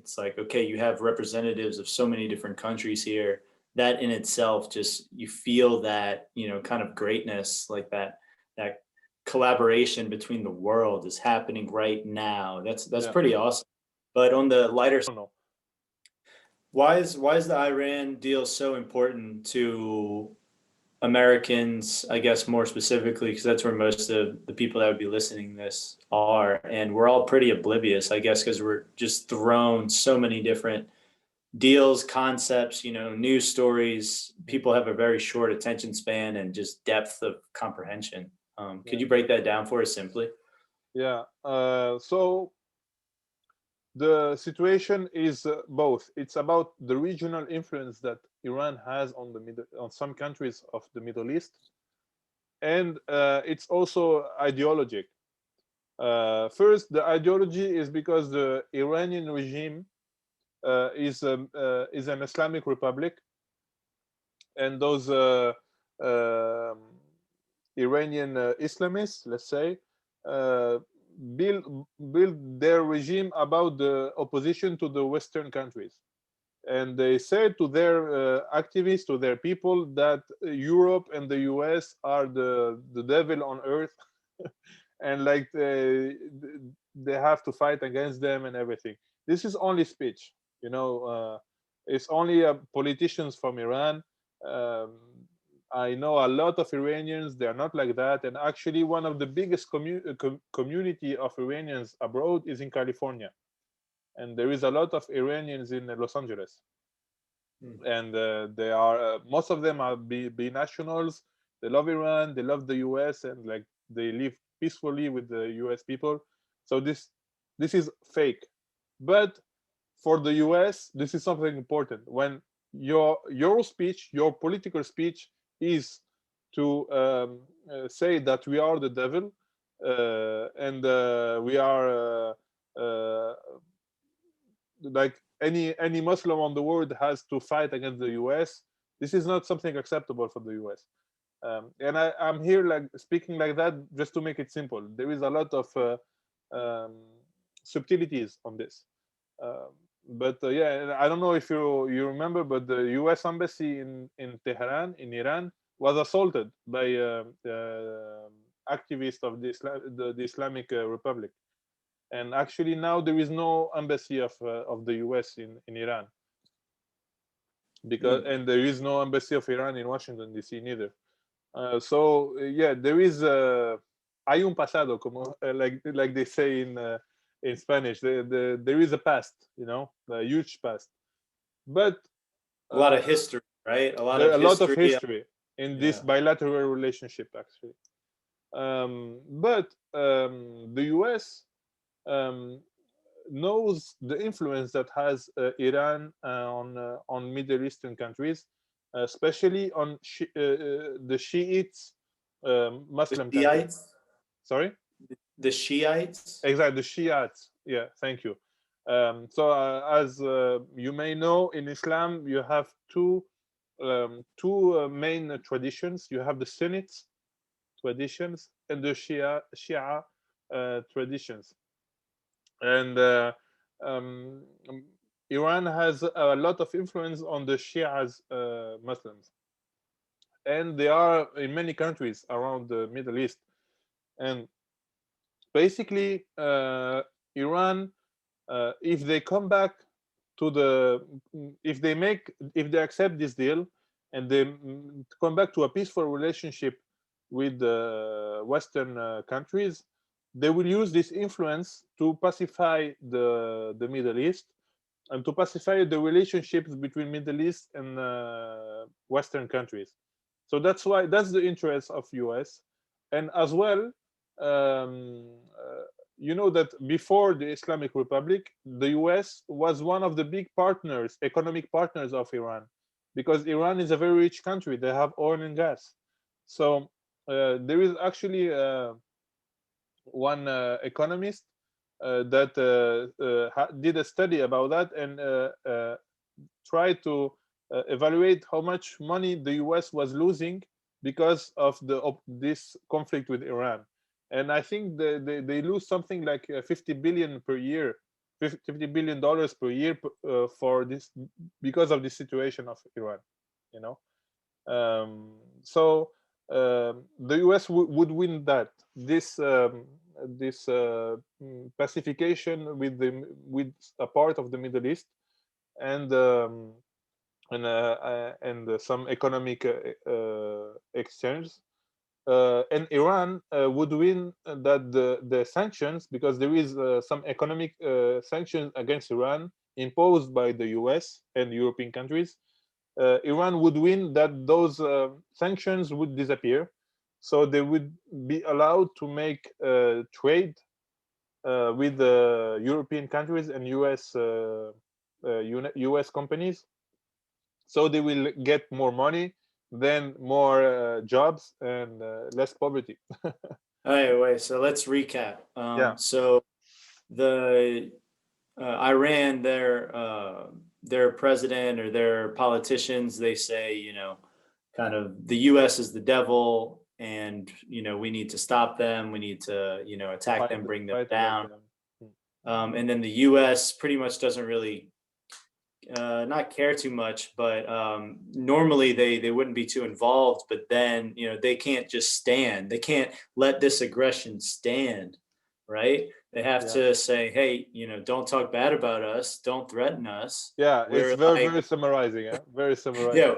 it's like, okay, you have representatives of so many different countries here. That in itself, just you feel that, kind of greatness, like that collaboration between the world is happening right now. That's Yeah. pretty awesome. But on the lighter, I don't know. why is the Iran deal so important to Americans, I guess more specifically, because that's where most of the people that would be listening to this are, and we're all pretty oblivious, I guess, because we're just thrown so many different deals, concepts, news stories. People have a very short attention span and just depth of comprehension. Could Yeah. you break that down for us simply? Yeah. So the situation is both. It's about the regional influence that Iran has on on some countries of the Middle East, and it's also ideologic. First, the ideology is because the Iranian regime is an Islamic republic, and those um Iranian Islamists, let's say, uh, build their regime about the opposition to the Western countries, and they say to their activists, to their people, that Europe and the US are the devil on earth, and like they have to fight against them and everything. This is only speech, you know. It's only politicians from Iran. Um, I know a lot of Iranians. They are not like that, and actually, one of the biggest community of Iranians abroad is in California, and there is a lot of Iranians in Los Angeles, Hmm. and they are most of them are be nationals. They love Iran, they love the US, and like they live peacefully with the US people. So this is fake. But for the US, this is something important. When your speech, your political speech, is to say that we are the devil, and we are like any Muslim on the world has to fight against the US. This is not something acceptable for the US. And I'm here like speaking like that just to make it simple. There is a lot of um, subtleties on this. Um, but yeah, and I don't know if you remember, but the U.S. embassy in Tehran, in Iran, was assaulted by activists of the Islamic Republic. And actually, now there is no embassy of the U.S. in Iran, because Hmm. and there is no embassy of Iran in Washington D.C. neither. So yeah, there is hay un pasado, como like they say in Spanish. There is a past, a huge past. But A lot uh, of history, right? A lot there are of a lot of history. history in this Yeah. bilateral relationship, actually. But the U.S. Um, knows the influence that has Iran on Middle Eastern countries, especially on the Shiites, The Muslim countries. Shiites. Sorry, The Shiites. exactly, the Shiites. Yeah, thank you. So as you may know, in Islam you have two main traditions. You have the Sunnites traditions and the Shia traditions, and um, Iran has a lot of influence on the Shias Muslims, and they are in many countries around the Middle East. And basically, Iran, if they come back to if they accept this deal, and they come back to a peaceful relationship with the Western countries, they will use this influence to pacify the Middle East, and to pacify the relationships between Middle East and Western countries. So that's the interest of US, and as well, you know that before the Islamic Republic, the US was one of the big partners, economic partners of Iran, because Iran is a very rich country. They have oil and gas. So there is actually one economist that did a study about that, and tried to evaluate how much money the US was losing because of this conflict with Iran. And I think they lose something like 50 billion per year $50 billion per year for this, because of the situation of Iran, you know. So the US would win that, this pacification with a part of the Middle East, and some economic exchange. And Iran would win that the sanctions, because there is some economic sanctions against Iran imposed by the US and European countries. Iran would win that those sanctions would disappear, so they would be allowed to make trade with the European countries and US companies. So they will get more money, then more jobs, and less poverty. All right, wait. So let's recap. Yeah, So the Iran, their president or their politicians, they say, kind of the U.S. is the devil, and we need to stop them. We need to, attack them, bring them fight against down. them. Mm. And then the U.S. pretty much doesn't really not care too much, but normally they wouldn't be too involved. But then they can't just stand. They can't let this aggression stand, right? They have Yeah, to say, hey, don't talk bad about us, don't threaten us. yeah, it's We're very, like, very summarizing. Yeah, very yeah, summarizing.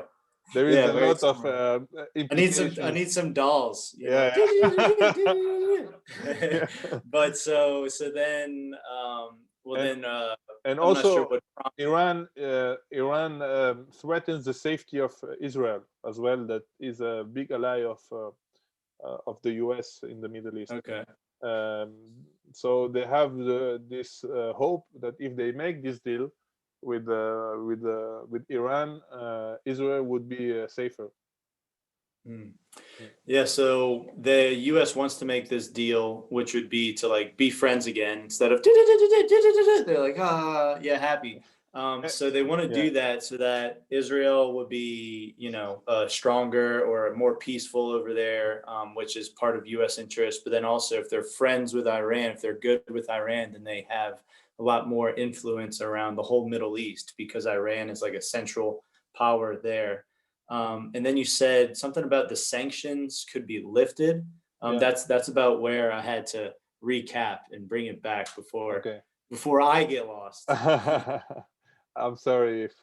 There is yeah, a very lot of similar. I implications. need some dolls, Yeah, yeah. but so then well and then and I'm not sure also what. Iran threatens the safety of Israel as well. That is a big ally of the US in the Middle East. Okay. Um, so they have this hope that if they make this deal with Iran, Israel would be safer. Hmm. Mm. Yeah, so the US wants to make this deal, which would be to like be friends again instead of they're like, yeah, happy. Eh, So they want to Yeah, do that so that Israel would be, stronger or more peaceful over there, which is part of US interest. But then also, if they're friends with Iran, if they're good with Iran, then they have a lot more influence around the whole Middle East because Iran is like a central power there. And then you said something about the sanctions could be lifted. yeah. That's about where I had to recap and bring it back Okay. before I get lost. I'm sorry if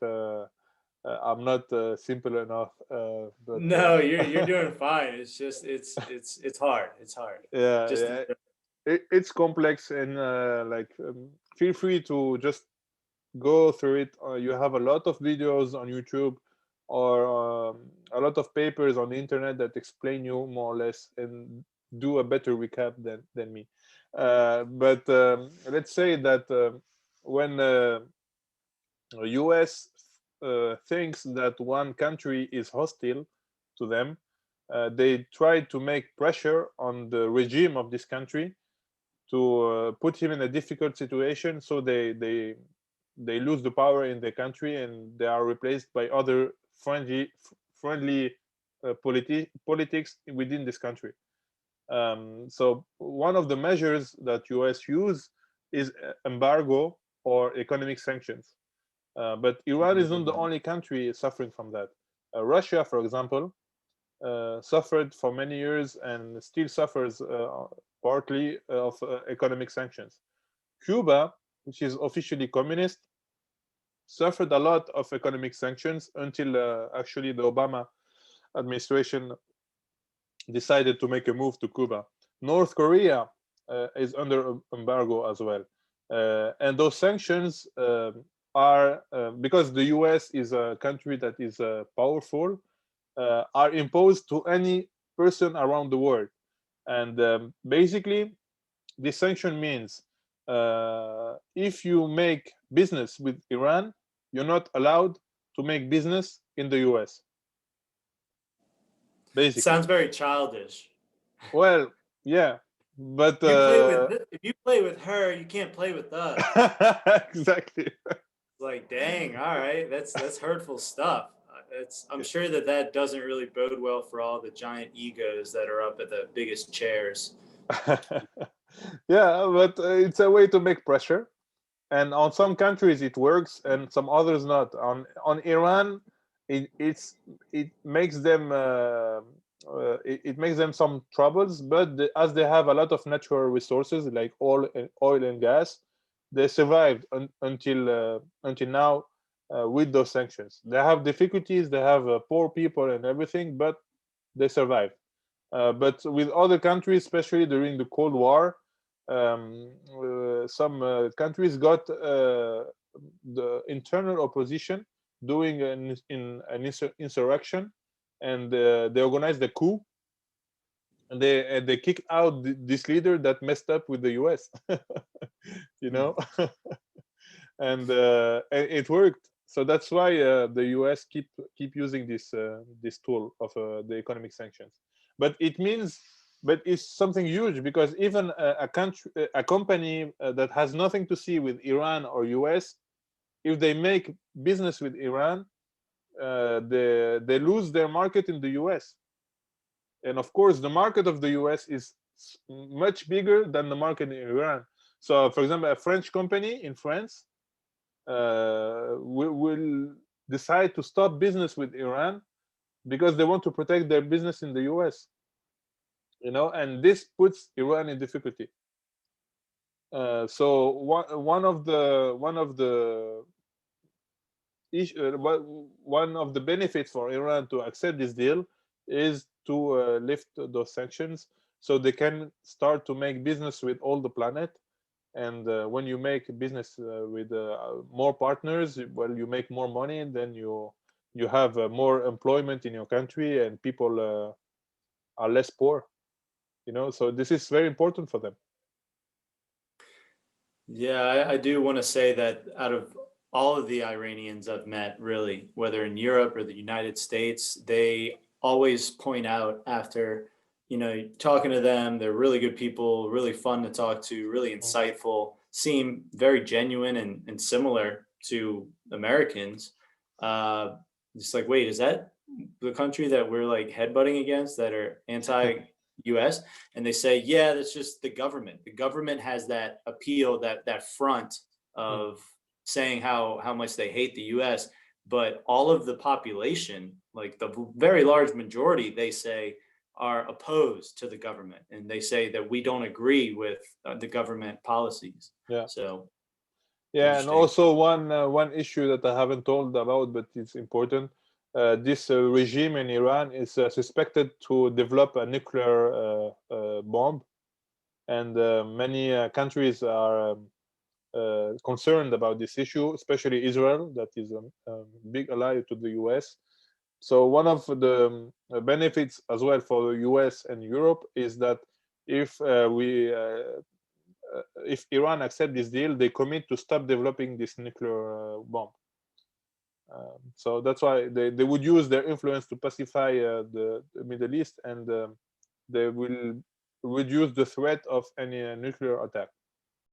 I'm not simple enough, but No, you're doing fine. It's just it's hard. It's hard. yeah, Just yeah. It's complex, and feel free to just go through it. You have a lot of videos on YouTube, or a lot of papers on the internet that explain you more or less and do a better recap than me. But let's say that when US thinks that one country is hostile to them, they try to make pressure on the regime of this country to put him in a difficult situation, so they lose the power in the country, and they are replaced by other friendly politics within this country. So one of the measures that US use is embargo or economic sanctions. But Iran is not the Mhm. only country suffering from that. Russia, for example, suffered for many years and still suffers partly of economic sanctions. Cuba, which is officially communist, suffered a lot of economic sanctions until actually the Obama administration decided to make a move to Cuba. North Korea is under embargo as well. And those sanctions are, because the US is a country that is powerful, are imposed to any person around the world. And basically, this sanction means if you make business with Iran, you're not allowed to make business in the US, basically. Sounds very childish. Well, yeah, but If you play with her, you can't play with us. exactly. Like, dang, all right, that's hurtful stuff. I'm sure that doesn't really bode well for all the giant egos that are up at the biggest chairs. Yeah, but it's a way to make pressure. and on some countries it works and some others not. On Iran, it makes them it makes them some troubles, but as they have a lot of natural resources like oil and gas, they survived until now with those sanctions. They have difficulties, they have poor people and everything, but they survive. But with other countries, especially during the Cold War, some countries got the internal opposition doing an insurrection, and they organized a coup, and they kicked out this leader that messed up with the U.S. you Hmm. know, and it worked. So that's why the U.S. keep using this tool of the economic sanctions. But it means, but it's something huge, because even a country, a company that has nothing to see with Iran or U.S., if they make business with Iran, they lose their market in the U.S. And of course, the market of the U.S. is much bigger than the market in Iran. So, for example, a French company in France will decide to stop business with Iran because they want to protect their business in the US, and this puts Iran in difficulty. So one of the benefits for Iran to accept this deal is to lift those sanctions, so they can start to make business with all the planet. And when you make business with more partners, well, you make more money, and then you have more employment in your country, and people are less poor. So this is very important for them. Yeah, I do want to say that out of all of the Iranians I've met, really, whether in Europe or the United States, they always point out after, talking to them, they're really good people, really fun to talk to, really insightful, seem very genuine and similar to Americans. Uh, it's like, wait, is that the country that we're like headbutting against that are anti-US? And they say, yeah, that's just the government. The government has that appeal, that front Mm. of saying how much they hate the US, but all of the population, like the very large majority, they say are opposed to the government, and they say that we don't agree with the government policies. Yeah. So Yeah, and interesting. also one issue that I haven't told about, but it's important. This regime in Iran is suspected to develop a nuclear bomb, and many countries are concerned about this issue, especially Israel, that is a big ally to the US. So one of the benefits as well for the US and Europe is that if if Iran accept this deal, they commit to stop developing this nuclear bomb. So that's why they would use their influence to pacify the Middle East, and they will reduce the threat of any nuclear attack.